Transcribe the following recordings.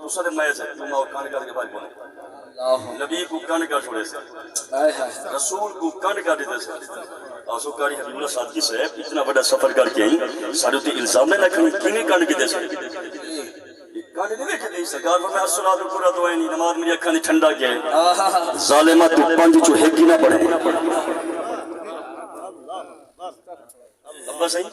تو سارے میں سے تم اور کان کر کے بھائی بولے نبی کو کان کر چھوڑے سے رسول کو کان کر دیتے سے آسو کاری حبیب اللہ صادقی صاحب اتنا بڑا سفر کر کے آئیں سارے تے الزام میں نہ کیوں کان کی دے سے کان نہیں دیکھتے ہیں سرکار فرمایا الصلاۃ پورا تو ہے نہیں نماز میری اکھاں دی ٹھنڈا کیا ظالمہ تو پنج جو ہے کی نہ پڑھے ابا صحیح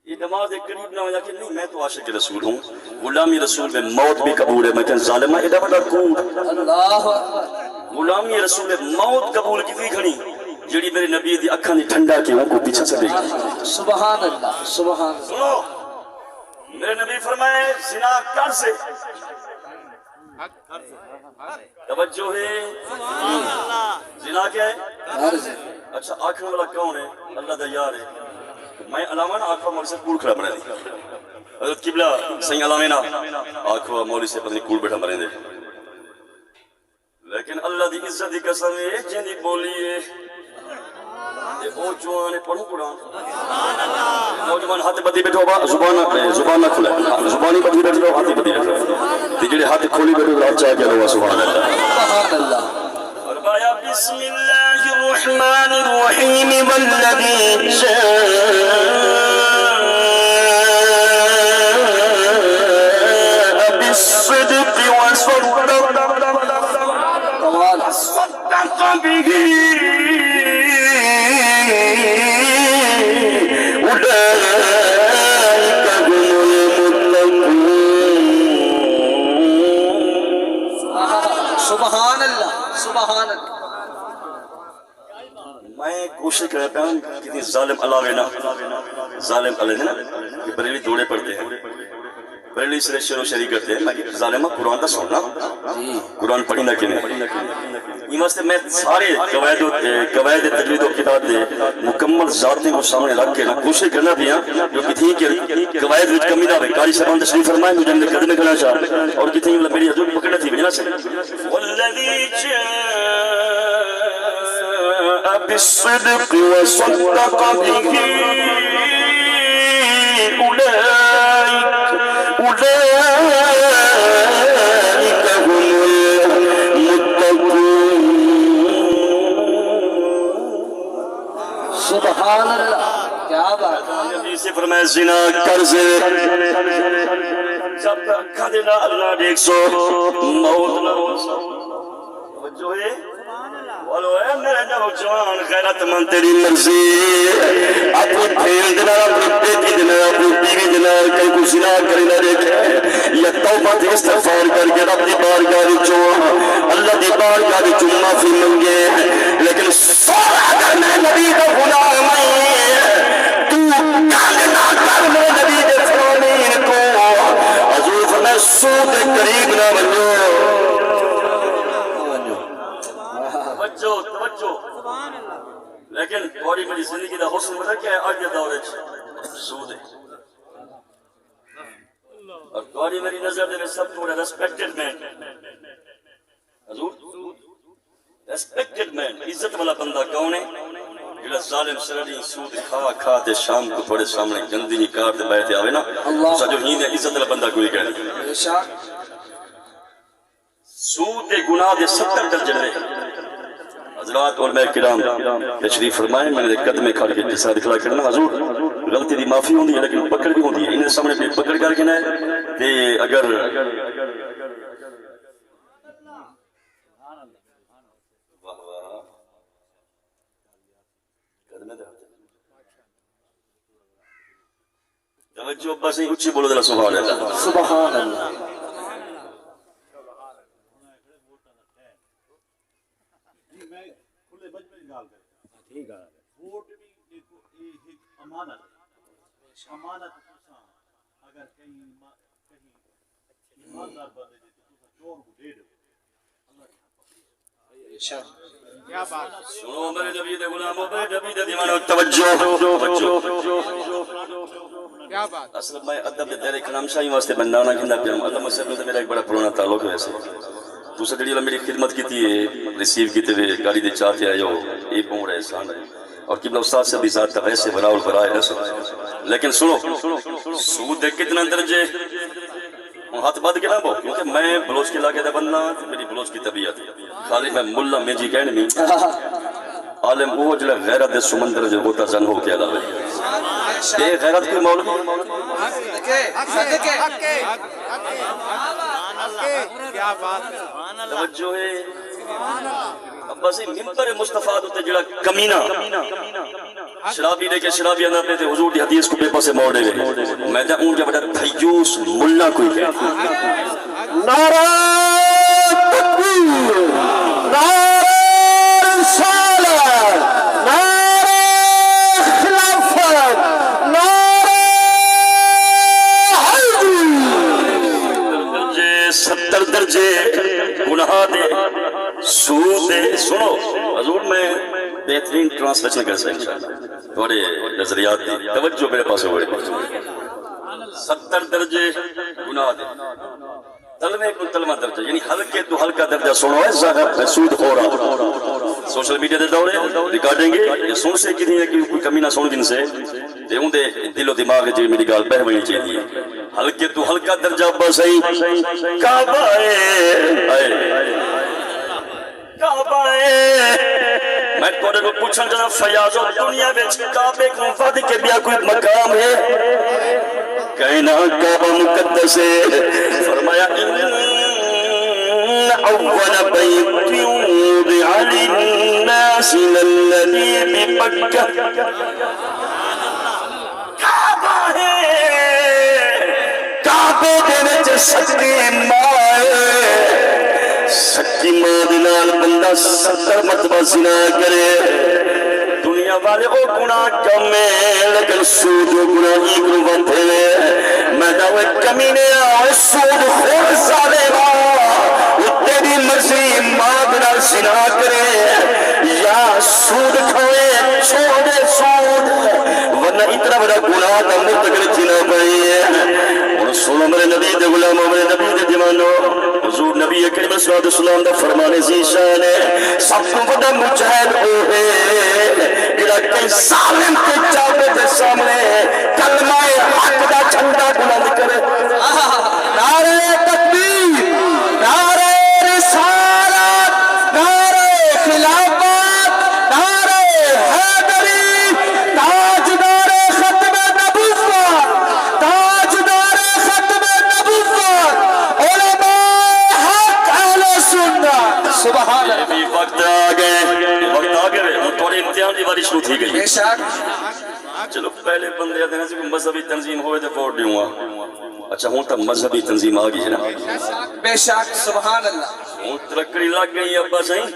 یہ نماز ایک قریب نہ ہو جا کہ نہیں میں تو عاشق رسول ہوں غلامی رسول میں موت بھی قبول ہے میں کہ ظالمہ ایڈا بڑا کون اللہ غلامی رسول میں موت قبول کی کھڑی جڑی میرے نبی دی اکھاں دی ٹھنڈا کے کو پیچھے سے دیکھ سبحان اللہ سبحان اللہ سنو میرے نبی فرمائے زنا کر سے توجہ ہے زنا کیا ہے اچھا آنکھوں والا کون ہے اللہ دا یار ہے میں علامہ نا آنکھوں مولی سے کوڑ کھڑا بڑھا دی حضرت قبلہ سنگ علامہ نا آنکھوں مولی سے پتنی کوڑ بیٹھا مریں دے لیکن اللہ دی عزت دی قسم ہے جن دی بولی ہے او جوانے پڑھوں قرآن نوجوان ہاتھ بدی بیٹھو با زبان نہ کھلے زبانی بدی بیٹھو ہاتھ بدی بیٹھو تجھے ہاتھ کھولی بیٹھو تو آپ چاہ کیا لوا سبحان اللہ سبحان اللہ فرمایا بسم اللہ الرحمن الرحیم والذی جاء بالصدق وصدق به سبحان اللہ سبحان اللہ میں کوشش کرتا ہوں کتنی ظالم علاوے نا ظالم علیہ نا کہ بریلی دوڑے پڑتے ہیں بریلی سرے شروع و شریع کرتے ہیں میں ظالمہ قرآن کا سننا قرآن پڑھی نہ کنے یہ واسطے میں سارے قواعد تجوید و کتاب دے مکمل ذاتیں کو سامنے رکھ کے کوشش کرنا بھی ہاں جو کتنی کہ قواعد وچ کمی نہ ہوئے قاری صاحب تشریف فرمائیں مجھے اندر قدم کرنا چاہ اور کتنی میری حضور پکڑنا تھی بجنا سے والذی جاء بالصدق وصدق به سبحان اللہ کیا بات ہے نبی سے فرمائے زنا کر سے جب تک کھدنا اللہ دیکھ سو موت نہ ہو سو جو ہے والو اے میرے نوجوان غیرت مند تیری مرضی اپنی بھین دنا اپنی بیٹی دنا اپنی بیوی دنا کئی کو زنا کرے نہ دیکھے یا توبہ دی استغفار کر کے رب دی بارگاہ وچوں اللہ دی بارگاہ وچوں معافی منگے لیکن سونا اگر میں نبی کا غلام ہوں تو کل نہ کر میں نبی دے فرامین کو حضور فرمائے سود قریب نہ بنو توجہ لیکن بڑی بڑی زندگی دا حسن پتہ کیا ہے آج کے دور وچ سود ہے اور بڑی میری نظر دے سب تو بڑا ریسپیکٹڈ مین حضور ریسپیکٹڈ مین عزت والا بندہ کون ہے جڑا ظالم سرڑی سود کھا کھا تے شام کو تھوڑے سامنے گندی نکار تے بیٹھے آوے نا اس جو ہی نے عزت والا بندہ کوئی کہے سود دے گناہ دے 70 درجے نے حضرات علماء کرام تشریف فرمائیں میں نے قدمے کھڑ کے جسا دکھلا کرنا حضور غلطی دی معافی ہوندی ہے لیکن پکڑ بھی ہوندی ہے انہیں سامنے پہ پکڑ کر کے نہ تے اگر توجہ بس اچھی بولو ذرا سبحان اللہ سبحان اللہ امانت اگر کہیں ایماندار بندے دے تو چور کو دے دو کیا بات سنو میرے نبی دے غلاموں میرے نبی دے دیوانوں توجہ کیا بات اصل میں ادب دے کلام شاہی واسطے بنانا کیندا پیا ادب مسئلے سے میرا ایک بڑا پرانا تعلق ہے ایسے تو سے جڑی میری خدمت کیتی ہے ریسیو کیتے ہوئے گاڑی دے چاہتے آئے ہو اے بہت احسان ہے اور قبلہ استاد سے بھی ذات کا ویسے بنا البرائے نہ سن. لیکن سنو سود دے کتنا درجے ہاتھ بد کے نہ بو کیونکہ میں بلوچ کے علاقے دا بندہ میری بلوچ کی طبیعت خالی میں ملا میں جی کہنے نہیں عالم وہ جلے غیرت دے سمندر جو ہوتا زن ہو کے علاوہ بے غیرت کوئی مولوی کیا بات ہے توجہ ہے اب بس ممبر مصطفیٰ ہوتے جڑا کمینہ شرابی لے کے شرابی اندر پہ تھے حضور دی حدیث کو بے پاسے موڑے گئے میں دے اون جب تھیوس ملا کوئی کہتے نعرہ تکبیر نعرہ رسالت نعرہ خلافت نعرہ درجے 70 درجے گناہ دے سود دے سنو حضور میں بہترین ٹرانسلیشن کر سکتا انشاءاللہ تھوڑے نظریات دی توجہ میرے پاس ہوئے 70 درجے گناہ دے تلوے کو تلوہ درجہ یعنی ہلکے تو ہلکا درجہ سنو ہے ظاہر سود ہو رہا سوشل میڈیا دے دورے ریکارڈیں گے یہ سن سے کی نہیں ہے کہ کوئی کمی نہ سن جن سے دے ہوں دے دل و دماغ جو میری گال بہ ہوئی چاہیے ہلکے تو ہلکا درجہ بس ہے کعبہ کعبہ میں کوڑے کو پوچھن جنا فیاض و دنیا بیچ کعبے کو ود کے بیا کوئی مقام ہے کہنا کعبہ مقدس ہے فرمایا اول بیت وضع للناس الذي بمکہ کعبہ ہے کعبے دے وچ سچی ماں سچی ماں دلال بندہ 70 مرتبہ زنا کرے دنیا والے او گناہ کم ہے لیکن سود و گناہ ہی کو بندھے میں دعوے کمینے آئے سود خور ظالمہ وہ تیری مرضی ماں بنا زنا کرے یا سود کھوئے چھوڑے سود ورنہ اتنا بڑا گناہ دا مرتکل جنا پڑی اور سنو میرے نبی دے غلاموں میرے نبی دے دیوانوں حضور نبی کریم صلی اللہ علیہ وسلم دا فرمان ذیشان ہے سب کو بڑا مجاہد ہوئے جڑا کئی ظالم کے چاہتے دے سامنے کلمہ حق دا جھنڈا بلند کرے نعرہ تکبیر نعرہ رسالت نعرہ خلافت نعرہ حیدری تاجدار ختم نبوت تاجدار ختم نبوت علماء حق اہل سنت سبحان اللہ بھی وقت آ گئے ہم تھوڑی امتحان دی باری شروع تھی گئی بے شک چلو پہلے بندے آتے ہیں کہ مذہبی تنظیم ہوئے تھے فوٹ نہیں ہوا اچھا ہوں تب مذہبی تنظیم آ گئی ہے نا بے شک سبحان اللہ ہوں ترکڑی لگ گئی ابا صحیح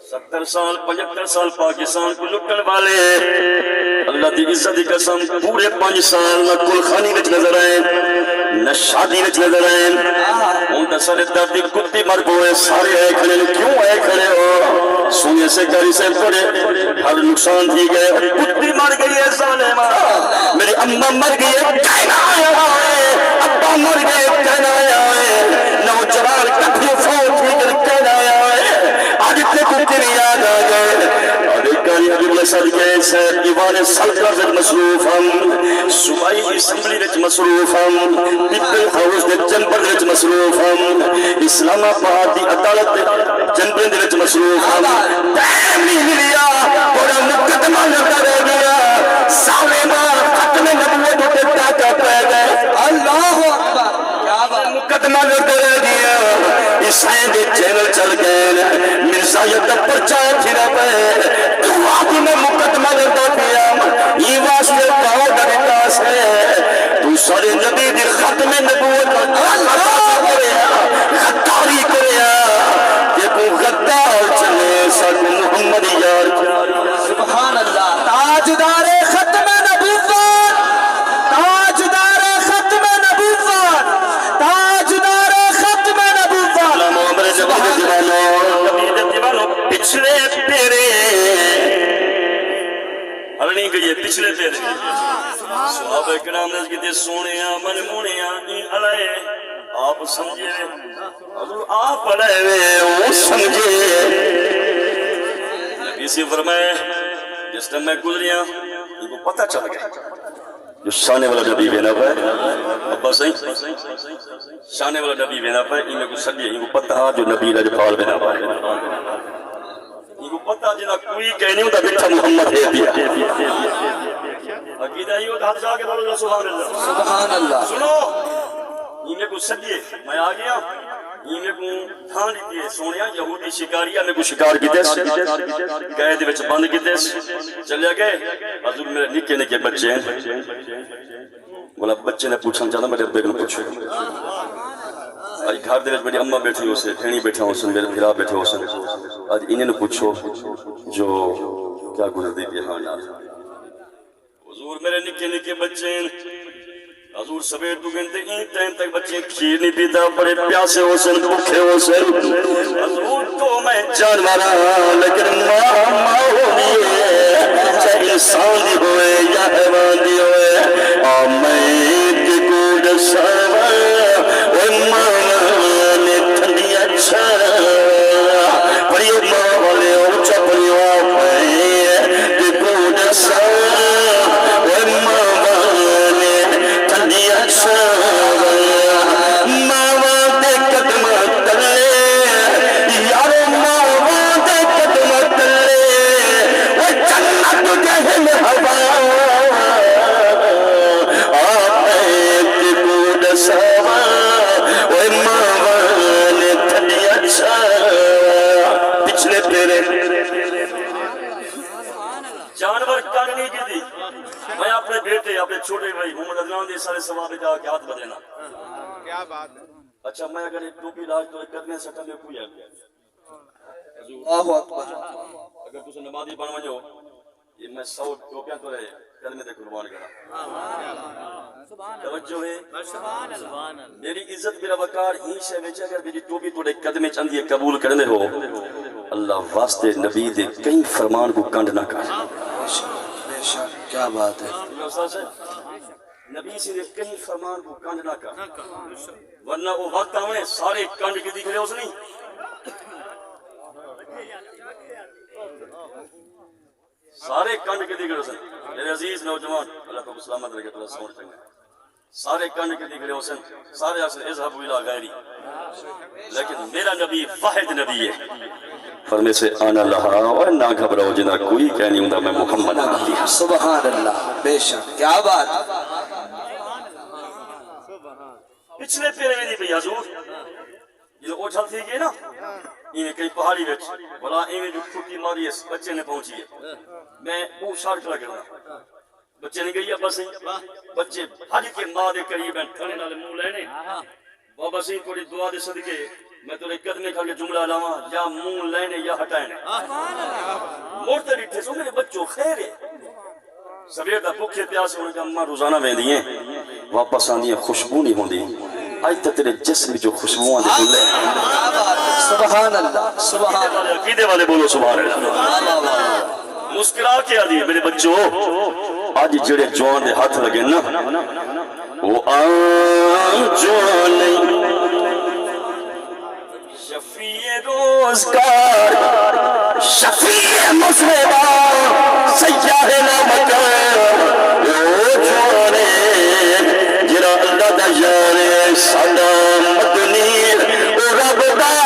70 سال 75 سال پاکستان کو لٹن والے اللہ دی عزت دی قسم پورے 5 سال نہ کل خانی وچ نظر آئے نہ شادی وچ نظر آئے ہوں تے سارے دردی کتی مر گئے سارے آئے کھڑے کیوں آئے کھڑے ہو سونے سے گھر سے پڑے ہر نقصان تھی گئے کتی مر گئی ہے ظالمہ میری اماں مر گئی ہے کہنا آیا ہے ابا مر گئے کہنا آیا ہے نوجوان کتنی فوت تھی کہنا آیا ہے آج اتنے کتی نہیں یاد آ گئے کاری حبیب صدقے سے دیوان سلطر وچ مصروف ہم صوبائی اسمبلی وچ مصروف ہم پیپل ہاؤس دے چیمبر وچ مصروف ہم اسلام آباد دی عدالت چیمبر وچ مصروف ہم ٹائم نہیں ملیا بڑا مقدمہ لڑتا رہ گیا ظالمہ ختم نبوت تے ٹاٹا پہ گئے اللہ اکبر کیا بات مقدمہ لڑتا رہ گیا عیسائی دے چینل چل گئے مرزا یہ پرچا پھرا پہ آدھی میں مقدمہ لڑتا پیا یہ واسطے کہو درکاس ہے تو سارے نبی دی ختم نبوت غداری کریا کہ کوئی غدار چلے سب محمد یار سبحان اللہ تاجدار ختم نبوت تاجدار ختم نبوت تاجدار ختم نبوت محمد دیوانوں پچھلے پیرے ہرنی گئی پچھلے پیرے صحابہ کرام نے کہتے سونیاں من مونیاں علائے آپ سمجھے حضور آپ علائے وہ سمجھے نبی سے فرمائے جس ٹائم میں گزریا ان کو پتہ چل گیا جو شانے والا نبی وینا پہ ابا صحیح شانے والا نبی وینا پہ ان کو سڈی ان کو پتہ جو نبی لجپال وینا پہ ان کو پتہ جنا کوئی کہہ نہیں ہوتا بیٹھا محمد ہے دیا عقیدہ یہ ہوتا ہاتھ جا کے بولو سبحان اللہ سبحان اللہ سنو ان کو سڈیے میں آ گیا ان کو تھان دیتی سونیا یہودی شکاریہ میں کو شکار کیتے قید وچ بند کیتے چلے گئے حضور میرے نکے نکے بچے ہیں بولا بچے نے پوچھنا چاہتا میرے ابے کو پوچھو آج گھر دے وچ میری اماں بیٹھی ہو سے بھینی بیٹھا ہو سے میرے بھرا بیٹھے ہو سے آج انہیں پوچھو جو کیا گزر دی حالات حضور میرے نکے نکے بچے حضور سبیر تو گنتے این ٹائم تک بچے کھیر نہیں پیتا بڑے پیاسے ہو سن بھوکے ہو سن حضور تو میں جانورا لیکن ماں ہونی ہے چاہے انسان دی ہوئے یا حیوان دی ہوئے اور میں کی گوڑ سوا اور ماں نے ٹھنڈی اچھا بڑی ماں والے اونچا بڑی میں کی گوڑ سوا اور ماں جانور کر نہیں کی تھی میں اپنے بیٹے اپنے چھوٹے بھائی محمد عدنان دے سارے ثواب جا کے ہاتھ بدینا کیا بات ہے اچھا میں اگر ایک ٹوپی لاج تو ایک قدمے سٹا میں کوئی آگیا اللہ اکبر اگر تُسے نمازی بن وجو یہ میں 100 ٹوپیاں تو رہے قدمے دے قربان کرا توجہ ہے میری عزت میرا وقار ہی شے وچ اگر میری ٹوپی تو ایک قدمے چندی قبول کرنے ہو اللہ واسطے نبی دے کئی فرمان کو کنڈ نہ کر بے شک کیا بات ہے نبی سے کہیں فرمان کو کنڈ نہ کر ورنہ وہ وقت آئے سارے کنڈ کے دکھ رہے اس نہیں سارے کنڈ کے دکھ رہے اس نہیں میرے عزیز نوجوان اللہ کو سلامت رکھے تو سمجھ چنگا سارے کنڈ کے دکھ رہے اس نہیں سارے اکثر اذهبوا الى غیری لیکن میرا نبی واحد نبی ہے فرمے سے آنا لہا اور نہ گھبراؤ جنا کوئی کہہ نہیں ہوں میں محمد آتی سبحان اللہ بے شک کیا بات پچھلے پیرے میں نہیں پہ حضور یہ اوچھل تھی گئی نا انہیں کئی پہاڑی بیچ بلا انہیں جو چھوٹی ماری ہے بچے نے پہنچی ہے میں وہ شارٹ کلا کرنا بچے نے گئی ابا سے بچے حج کے ماں دے قریب ہیں کھانے نالے منہ لینے بابا سے کوئی دعا دے صدقے میں تو ایک قدمے کھا کے جملہ لاؤں یا منہ لینے یا ہٹائنے مورتے بیٹھے سو میرے بچوں خیر ہے سبیر دا بکھے پیاسے ہونے کا اماں روزانہ ویندی ہیں واپس آندی ہیں خوشبو نہیں ہوندی آج تک تیرے جسم جو خوشبو آندے بھولے سبحان اللہ سبحان اللہ عقیدے والے بولو سبحان اللہ مسکرا کے آدھی میرے بچوں آج جڑے جوان دے ہاتھ لگے نا وہ جوان نہیں شفیع روزگار شفیع مصربہ سیاہ نامکار وہ جوانے جرا اللہ دا یار سادا مدنی رب دا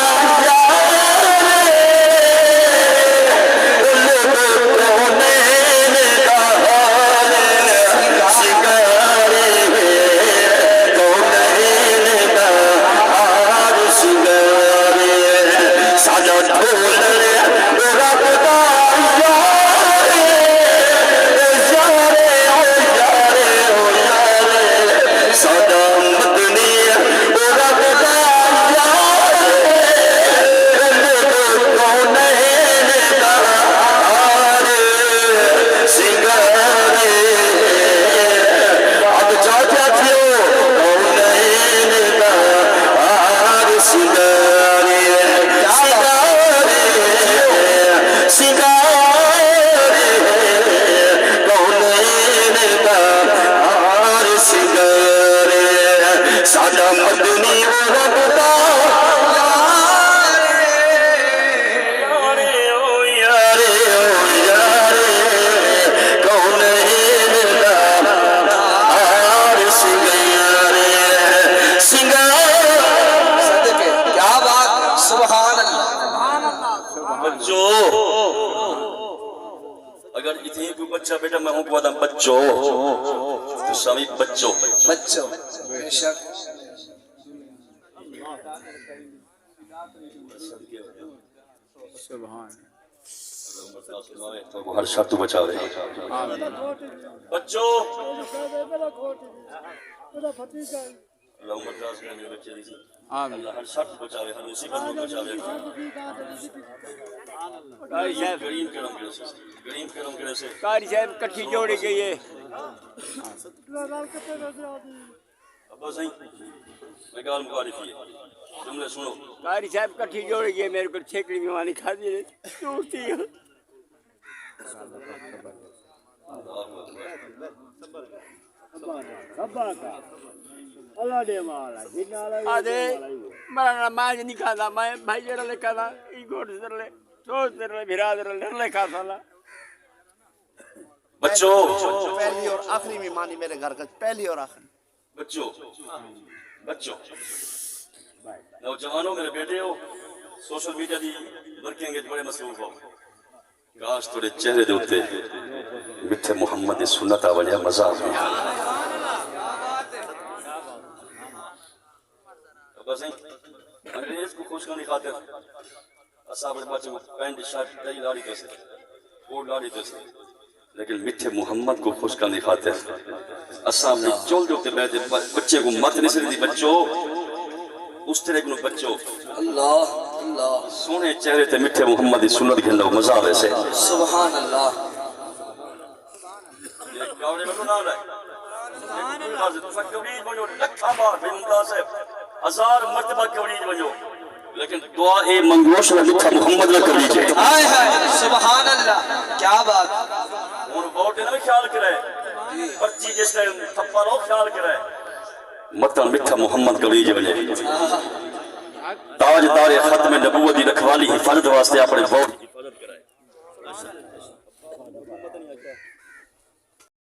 اچھا بیٹا میں ہوں کو آدم بچوں تو سامی بچوں بچوں بے شک تو ہر شرط بچا رہے بچوں اللہ مدراس میں میرے بچے دی اللہ ہر شرط بچا رہے ہر مصیبت میں بچا رہے گریم کرم کرے سے گریم کرم کرے سے قاری صاحب کٹھی جوڑی گئی ہے ابا صحیح میں گال مخالفی ہے جملے سنو قاری صاحب کٹھی جوڑی گئی میرے کو ٹھیکڑی میوانی کھا دی ٹوٹتی ہے آدھے مرا ماں نہیں کھاتا میں بھائی جڑا لے کھاتا ای گوٹ در لے سوچ در لے بھرا در لے کھاتا لا بچوں پہلی اور آخری مہمانی میرے گھر کا پہلی اور آخری بچوں بچوں نوجوانوں میرے بیٹے ہو سوشل میڈیا دی ورکنگ وچ بڑے مصروف ہو کاش تھوڑے چہرے دے اوتے میٹھے محمد دی سنت والا مزہ آ بس انگریز کو خوش کرنے خاطر اصحاب بچوں پینٹ شرٹ ٹائی داڑھی تے کوٹ داڑھی تے لیکن میٹھے محمد کو خوش کرنے خاطر اصحاب نے چول دے تے بیٹھے بچے کو مت نہیں سکتی بچوں اس طرح کو بچوں اللہ اللہ سونے چہرے تے میٹھے محمد دی سنت گھن لو مزہ آوے سے سبحان اللہ یہ گاوڑے میں نہ رہے سبحان اللہ تو فکرید بنو لکھا بار بے ممتاز ہزار مرتبہ کبرید بنو لیکن دعا اے منگوش نہ میٹھا محمد نہ کر لیجئے ہائے ہائے سبحان اللہ کیا بات اور ووٹ نہ خیال کرے پرچی جس نے تھپا رو خیال کرے مطلب میٹھا محمد کر لیجئے بنے تاجدار ختم نبوت دی رکھوالی حفاظت واسطے اپنے ووٹ